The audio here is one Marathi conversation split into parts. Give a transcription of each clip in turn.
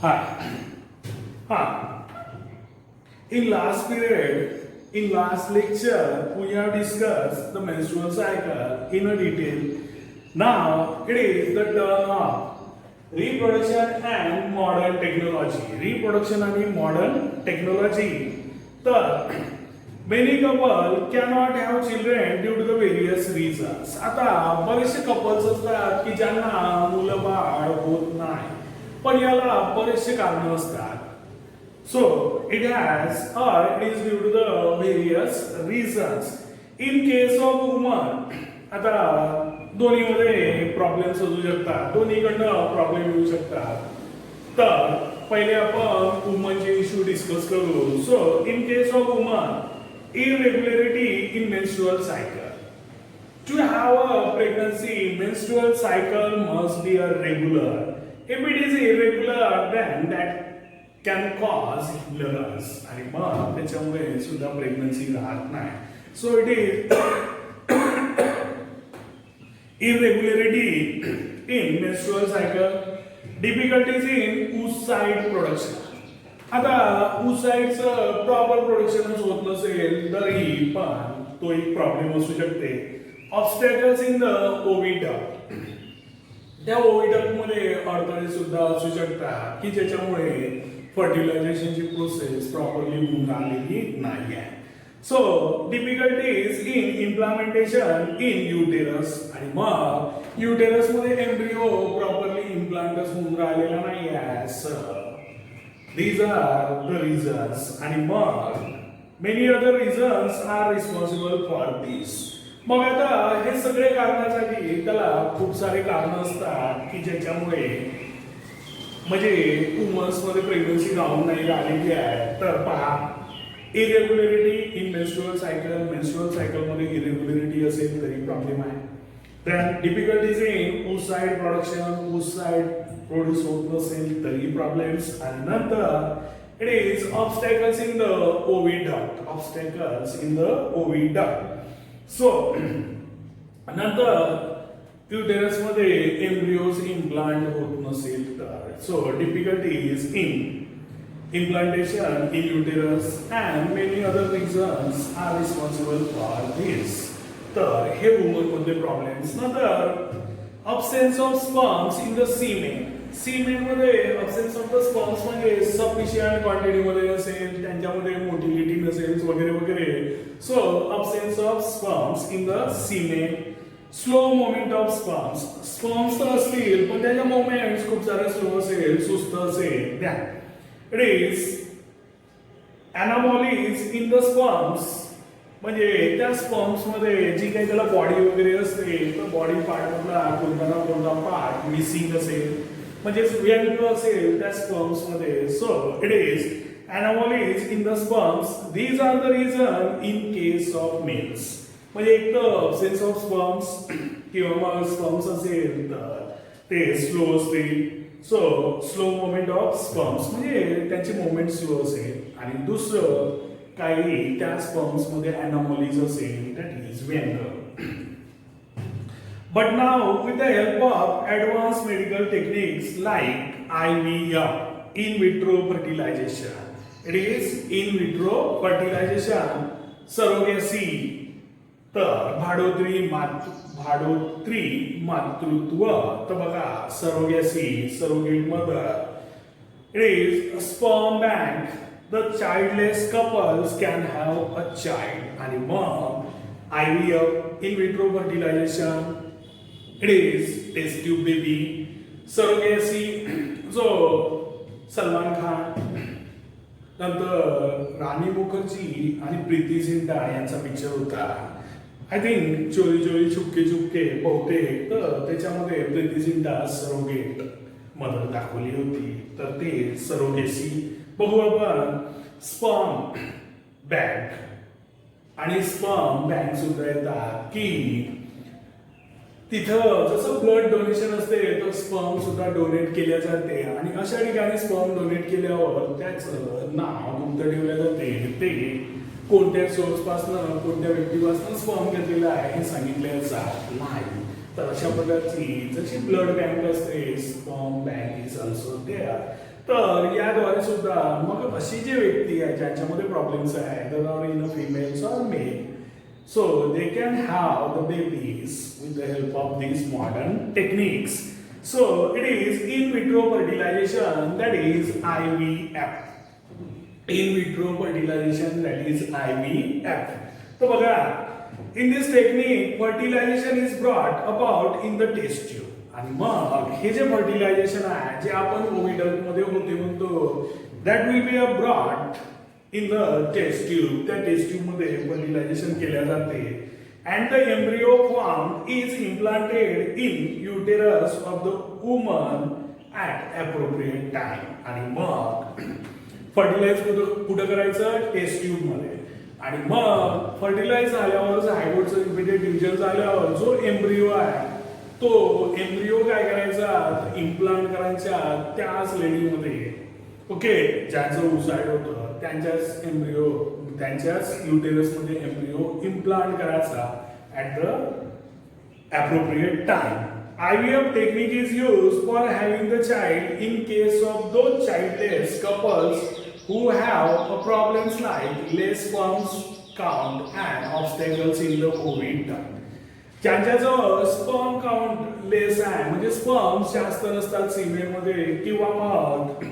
Hi. Hi. In last lecture, we have discussed the menstrual cycle in a detail. Now, it is the turn of reproduction and modern technology. Reproduction and modern technology. तर many couple cannot have children due to the various reasons. आता बरेचसे कपल्स असतात की ज्यांना मुलं बाळ होत नाही, पण याला बरेचसे कारण असतात. So it has or it is due to the various reasons. In case of woman, आता दोन्हीमध्ये प्रॉब्लेम्स असू शकतात, दोन्हीकडनं प्रॉब्लेम येऊ शकतात. तर पहिले आपण वुमनचे इश्यू डिस्कस करू. So in case of woman, irregularity in menstrual cycle. To have a pregnancy, menstrual cycle must be a regular. If it is irregular, then that can cause hindrance आणि मग त्याच्यामुळे सुद्धा प्रेग्नन्सी राहत नाही. So it is irregularity in menstrual cycle, difficulties in oocyte production. आता oocyteचं प्रॉपर प्रोडक्शनच होत नसेल तरी पण तो एक प्रॉब्लेम असू शकते. ऑब्स्टॅकल्स इन द ओव्हिडक्ट, त्या ओव्हिडक्ट मध्ये अडथळे सुद्धा असू शकतात की ज्याच्यामुळे फर्टिलायझेशनची प्रोसेस प्रॉपरली होऊन राहिलेली नाही आहे. So difficulties in implantation in uterus, आणि मग युटेरस मध्ये एम्ब्रिओ प्रॉपरली इम्प्लांटच होऊन राहिलेला नाही आहे. These are the reasons, आणि मग many other reasons are responsible for this. मग आता हे सगळे कारणासाठी त्याला खूप सारे कारण असतात की ज्याच्यामुळे म्हणजे वुमन्स मध्ये प्रेग्नन्सी राहून नाही राहिलेली आहे. तर पहा, इरेग्युलरिटी इन मेन्स्ट्रुअल सायकल मध्ये इरेग्युलरिटी असेल तरी प्रॉब्लेम आहे. Then difficulties in oocyte production, oocyte produce होत नसेल तरी प्रॉब्लेम्स. आणि नंतर it is obstacles in the oviduct. So नंतर युटेरस मध्ये एम्ब्रियोज इम्प्लांट होत नसेल तर. So difficulties in implantation in uterus and many other reasons are responsible for this. तर हे वुमन मध्ये प्रॉब्लेम्स. नंतर absence of sperms in the semen. सीमेन मध्ये absence of the sperms म्हणजे sufficient quantity मध्ये नसेल, त्यांच्यामध्ये मोटिलिटी नसेल वगैरे वगैरे. So absence of sperms in the semen. Slow moment of sperms तर असतील पण त्याच्या मोमेंट्स खूप सारे स्लो असेल, सुस्त असेल. It is anomalies in the sperms, म्हणजे त्या स्पर्म्स मध्ये जी काही त्याला बॉडी वगैरे असते तर बॉडी पार्ट मधला कोणता ना कोणता पार्ट मिसिंग असेल, म्हणजे व्यंग असेल त्या स्पर्म्स मध्ये. So it is anomalies in the sperms. These are the reason in case of males. म्हणजे एक तर absence of sperms किंवा मग स्पर्म्स असेल तर ते स्लो असतील. So slow movement of sperms म्हणजे त्यांची मुवमेंट स्लो असेल. आणि दुसरं काही त्या स्पर्म्स मध्ये अनॉमलीज असेल, दॅट इज व्यंग. But now with the help of advance medical techniques like IVF, in vitro fertilization, it is in vitro fertilization, surrogacy, तर भाडोत्री मातृत्व, तर बघा surrogacy, surrogate mother. It is sperm bank, the childless couples can have a child. आणि मग IVF, in vitro fertilization, it is test tube baby. Surrogacy जो सलमान खान, नंतर राणी मुखर्जी आणि प्रीती झिंटा यांचा पिक्चर होता, आय थिंक चोरी चोरी चुपके चुपके, बहुतेक तर त्याच्यामध्ये प्रीती झिंटा सरोगेट मदर दाखवली होती. तर ते सरोगेसी बघू आपण. स्पर्म बँक आणि स्पर्म बँक सुद्धा येतात की तिथं जसं ब्लड डोनेशन असते तर स्पर्म सुद्धा डोनेट केल्या जाते. आणि अशा ठिकाणी स्पर्म डोनेट केल्यावर त्याचं नाव गुप्त ठेवलं जाते. ते कोणत्या सोर्स पासून कोणत्या व्यक्तीपासून स्पर्म घेतलेला आहे हे सांगितलं जात नाही. तर अशा प्रकारची जशी ब्लड बँक असते, sperm bank is also there. तर याद्वारे सुद्धा मग अशी जी व्यक्ती आहे ज्यांच्यामध्ये प्रॉब्लेम्स आहे there are in females or male so they can have the babies with the help of these modern techniques. So it is in vitro fertilization that is IVF. In vitro fertilization that is IVF. तर बघा in this technique fertilization is brought about in the test tube. आणि मग हे जे फर्टिलायझेशन आहे जे आपण ओव्हिडक्ट मध्ये होते म्हणतो that will be a brought in the test tube. त्या टेस्ट ट्यूब मध्ये फर्टिलायझेशन केल्या जाते and the embryo form is implanted in uterus of the woman at appropriate time. आणि मग फर्टिलाइज कुठं करायचं टेस्ट ट्यूब मध्ये. आणि मग फर्टिलाइज झाल्यावर झायगोटचं रिपीटेड डिव्हिजन झाल्यावर जो एम्ब्रिओ आहे तो एम्ब्रिओ काय करायचा इम्प्लांट करायचा त्याच लेडीमध्ये. ओके ज्यांचं उसाईड होतं त्यांच्याच एम्ब्रिओ त्यांच्याच युटेरस मध्ये एम्ब्रिओ इम्प्लांट करायचा at the appropriate time. IVF technique is used for having the child in case of those childless couples who have a problems like less sperm count and obstacles in the ovary duct. ज्यांच्याजवळ स्पर्म काउंट लेस आहे म्हणजे स्पर्म जास्त नसतात सीमेमध्ये किंवा मग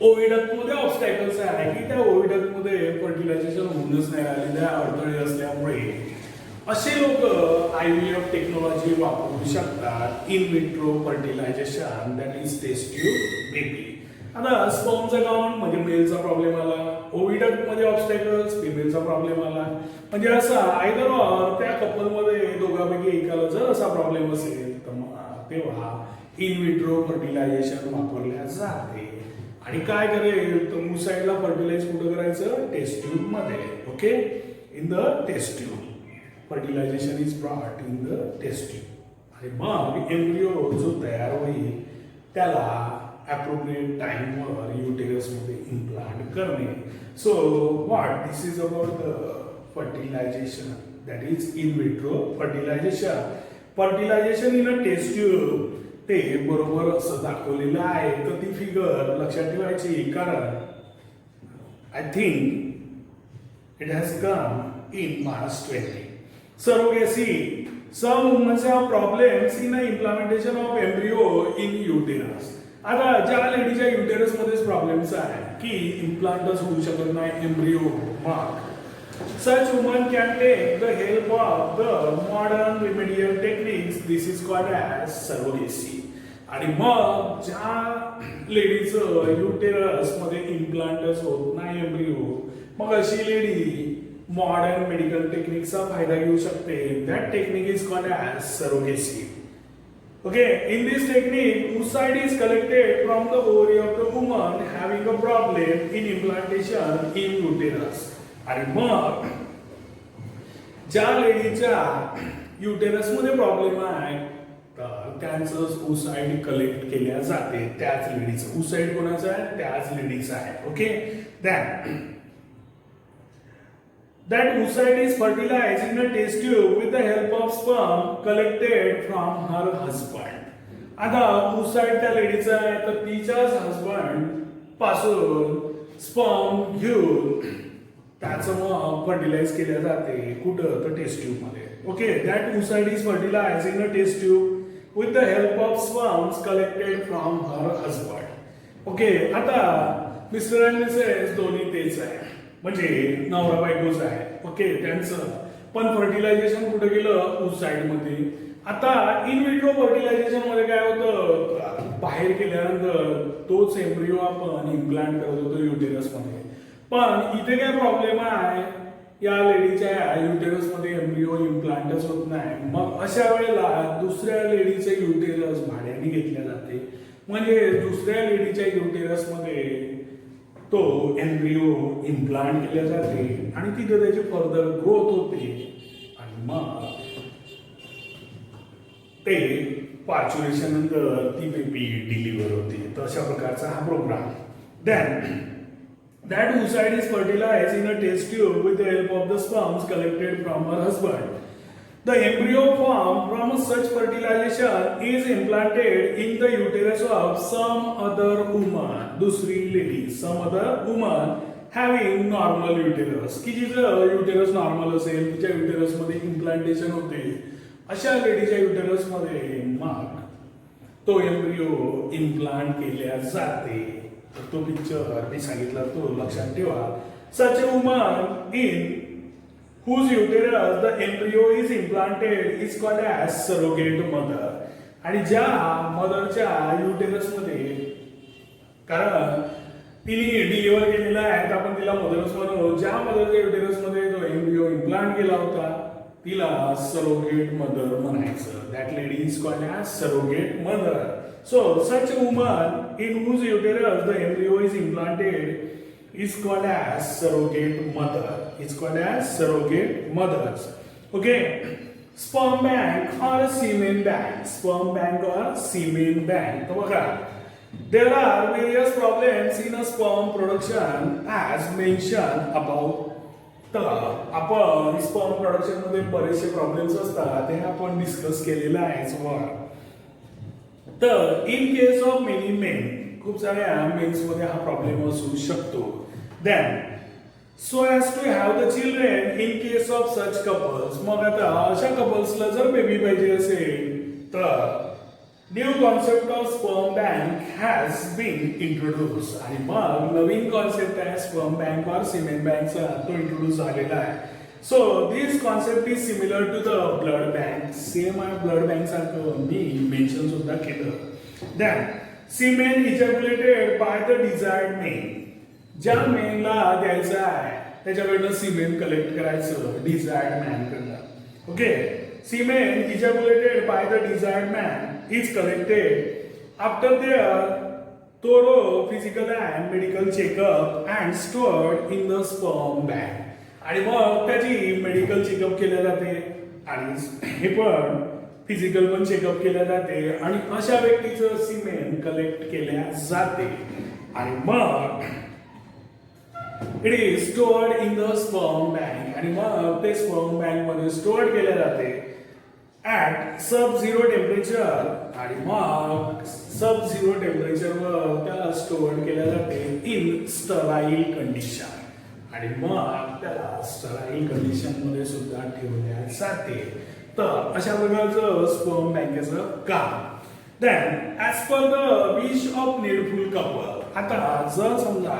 ओव्हिडक्ट मध्ये ऑब्स्टॅकल्स आहे की त्या ओव्हिडक्ट मध्ये फर्टिलायझेशन होऊनच नाही राहिलेल्या अडथळे असल्यामुळे असे लोक IVF टेक्नॉलॉजी वापरू शकतात in vitro fertilization that is test tube baby. आता स्पर्मचा काउंट म्हणजे मेलचा प्रॉब्लेम आला ओव्हिडक्ट मध्ये ऑब्स्टॅकल्स फिमेलचा प्रॉब्लेम आला म्हणजे असा आयदर ऑर त्या कपलमध्ये दोघांपैकी एकाला जर असा प्रॉब्लेम असेल तर मग तेव्हा इन विट्रो फर्टिलायझेशन वापरल्या जाते. आणि काय करेल तर मुसाईडला फर्टिलाइज कुठं करायचं टेस्ट ट्यूब मध्ये. Okay in the test tube fertilization is brought in the test tube. आणि मग एम्ब्रिओ जो तयार होईल त्याला appropriate टाइमवर युटेरस मध्ये इम्प्लांट करणे. So what this is about the fertilization that is in vitro fertilization. Fertilization in a test tube ते बरोबर असं दाखवलेलं आहे तर ती फिगर लक्षात ठेवायची कारण I think it has come in March 20. Surrogacy. Some women have problems in the implantation of embryo in uterus. आता ज्या लेडीच्या युटेरस मध्येच प्रॉब्लेम्स आहे की इम्प्लांटच होऊ शकत नाही एम्ब्रियो मग such woman can take the help of the modern remedial techniques. This is called as surrogacy. आणि मग ज्या लेडीचं युटेरस मध्ये इम्प्लांटच होत नाही एम्ब्रियो मग अशी लेडी मॉडर्न मेडिकल टेक्निकचा फायदा घेऊ शकते. That technique is called as surrogacy. Okay, in this technique, oocyte is collected from the ovary of the woman having a problem in implantation in uterus. आणि मग ज्या लेडीच्या युटेरस मध्ये प्रॉब्लेम आहे तर त्यांचं oocyte कलेक्ट केल्या जाते त्याच लेडीचं. oocyte कोणाचं आहे त्याच लेडीचं आहे. Okay that oocyte is fertilized in a test tube with the help of sperm collected from her husband. आता oocyte त्या लेडीचा आहे तर तिच्याच हस्बंड पासून स्पर्म घेऊन त्याचं मग फर्टिलाइज केल्या जाते कुठं तर टेस्ट ट्यूब मध्ये. Okay that oocyte is fertilized in a test tube with the help of sperms collected from her husband. Okay आता मिस्टर अँड मिसेस दोन्ही तेच आहे म्हणजे नवरा बायकोच आहे. ओके त्यांचं पण फर्टिलायझेशन कुठे गेलं oocyte मध्ये. आता इन विट्रो फर्टिलायझेशन मध्ये काय होतं बाहेर केल्यानंतर तोच एम्ब्रिओ आपण इम्प्लांट करत होतो युटेरस मध्ये. पण इथे काय प्रॉब्लेम आहे या लेडीच्या युटेरस मध्ये एम्ब्रिओ इम्प्लांटच होत नाही. मग अशा वेळेला दुसऱ्या लेडीचे युटेरस भाड्याने घेतल्या जाते म्हणजे दुसऱ्या लेडीच्या युटेरस मध्ये तो एम्ब्रिओ इम्प्लांट केल्या जाते आणि तिथे त्याची फर्दर ग्रोथ होते आणि मग ते पार्च्युरेशन नंतर ती बेबी डिलिव्हर होते. तर अशा प्रकारचा हा program. Then that oocyte is fertilized in a test tube with the help of the sperms collected from her husband. The embryo formed from such fertilization is implanted in the uterus of some other woman, दुसरी lady, some other woman having normal uterus, की जिचं युटेरस नॉर्मल असेल, तिच्या युटेरस मध्ये इम्प्लांटेशन होते, अशा लेडीच्या युटेरस मध्ये मग तो एम्ब्रियो इम्प्लांट केल्या जाते. तर तो पिक्चर मी सांगितला तो लक्षात ठेवा. Such a woman in whose uterus the embryo is implanted is called as surrogate mother. आणि ज्या मदरच्या युटेरस मध्ये, कारण तिने डिलिव्हर केलेला आहे तर आपण तिला मदरच म्हणू, ज्या मदरच्या युटेरस मध्ये जो एम्ब्रियो इम्प्लांट केला होता तिला सरोगेट मदर म्हणायचं. That lady is called as surrogate mother. So such a woman in whose uterus the embryo is implanted is called as surrogate mother. It's called as surrogate mothers. Okay. Sperm bank or a semen bank. Sperm bank or semen bank. तो बघा. There are various problems in a sperm production as mentioned above. तर आपण स्पर्म प्रोडक्शन मध्ये बरेचसे प्रॉब्लेम्स असतात ते आपण डिस्कस केलेलं आहे वर. तर in case of many main, खूप साऱ्या मेन्स मध्ये हा प्रॉब्लेम असू शकतो. Then, so as to have the children in case of such couples, मग आता अशा कपल्सला जर बेबी पाहिजे असेल तर new concept of sperm bank has been introduce. आणि मग नवीन कॉन्सेप्ट आहे स्पर्म बँक और सिमेन बँकचा, तो इंट्रोड्यूस झालेला आहे. So this concept is similar to the blood bank. Same आहे ब्लड बँक सारखं मी मेन्शन सुद्धा केलं. Then semen ejaculated by the desired men. ज्या मेनला द्यायचं आहे त्याच्याकडनं सीमेन कलेक्ट करायचं डिझायर्ड मॅन कडनं. Okay. Semen ejaculated by the desired man is collected after their thorough physical and medical checkup and stored in the sperm bank. आणि मग त्याची मेडिकल चेकअप केल्या जाते आणि हे पण फिजिकल पण चेकअप केल्या जाते आणि अशा व्यक्तीचं सीमेन कलेक्ट केल्या जाते आणि मग it is stored in the sperm bank. आणि मग ते स्पर्म बँक मध्ये स्टोअर्ड केल्या जाते ऍट सब झिरो टेम्परेचर. आणि मग सब झिरो टेम्परेचरवर त्याला स्टोअर्ड केल्या जाते इन स्टराईल कंडिशन. आणि मग त्याला स्टराईल कंडिशन मध्ये सुद्धा ठेवल्या जाते. तर अशा प्रकारचं स्पर्म बँकेचं काम. Then as per the wish of needful couple. आता जर समजा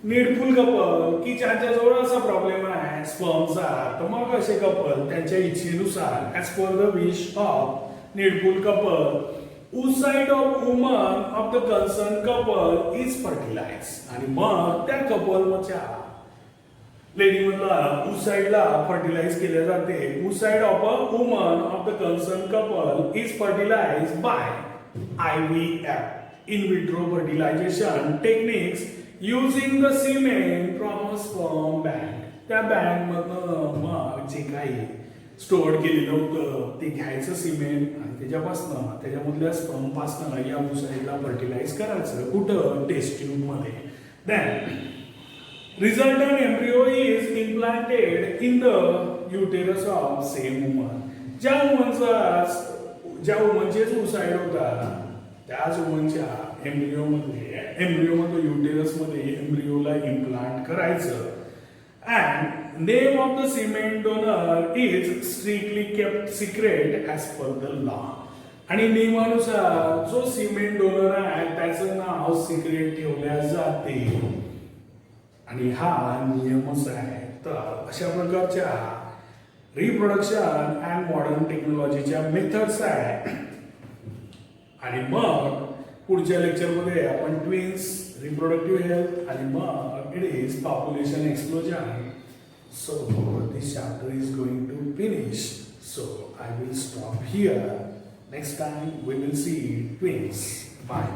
नीडफुल कपल की ज्यांच्याजवळ असा प्रॉब्लेम आहे स्पर्मचा, तर मग असे कपल त्यांच्या इच्छेनुसार as per the wish of needful couple oocyte of woman of the concerned couple is fertilized. आणि मग त्या कपलच्या लेडी मधला oocyteला फर्टिलाइज केले जाते. oocyte of a woman of the concerned couple is fertilized by IVF, in vitro fertilization techniques using the semen from a sperm bank. त्या बँक मधनं मग जे काही स्टोअर केलेलं होतं ते घ्यायचं सिमेंट आणि त्याच्यामधल्या स्पर्म पासनं या oocyteला फर्टिलाइज करायचं. कुठं? टेस्ट ट्यूब मध्ये. Then resultant embryo is implanted in the uterus of same woman. ज्या वुमनचे oocyte होता त्याच वुमनच्या एम्ब्रियोमध्ये युटेरस मध्ये एम्ब्रियोला इम्प्लांट करायचं. And name of the semen donor is strictly kept secret as per the law. आणि नियमानुसार जो सीमेन डोनर आहे त्याचं नाव सिक्रेट ठेवल्या जाते आणि हा नियमच आहे. तर अशा प्रकारच्या रिप्रोडक्शन अँड मॉडर्न टेक्नॉलॉजीच्या मेथड्स आहे. आणि मग पुढच्या लेक्चरमध्ये आपण ट्विन्स, रिप्रोडक्टिव्ह हेल्थ आणि मग it is population explosion. So this chapter is going to finish. So I will stop here. Next time we will see twins. Bye.